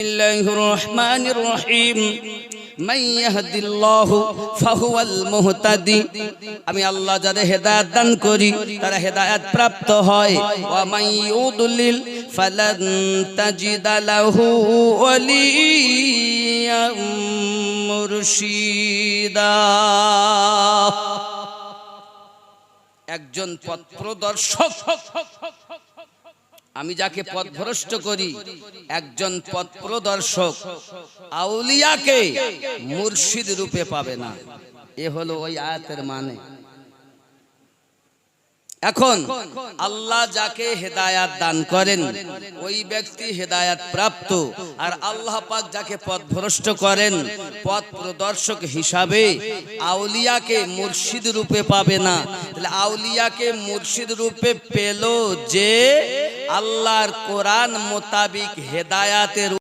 الله الرحمن الرحيم من يهد الله فهو المهتدي আমি আল্লাহ যাদের হেদায়েত দান করি তারা হেদায়েত প্রাপ্ত হয় ওয়া মান ইউদলিল ফালান তাজিদা লাহু ওয়ালিয়্যাম মুরশিদা। একজন পথপ্রদর্শক, আমি যাকে পথভ্রষ্ট করি, একজন পথপ্রদর্শক আউলিয়াকে মুর্শিদ রূপে পাবে না। এ হলো ওই আয়াতের মানে। এখন আল্লাহ যাকে হেদায়াত দান করেন ওই ব্যক্তি হেদায়াত প্রাপ্ত, আর আল্লাহ পাক যাকে পথভ্রষ্ট করেন পথ প্রদর্শক হিসাবে আউলিয়াকে মুর্শিদ রূপে পাবে না। তাহলে আউলিয়াকে মুর্শিদ রূপে পেল যে আল্লাহর কোরআন মোতাবিক হেদায়াতের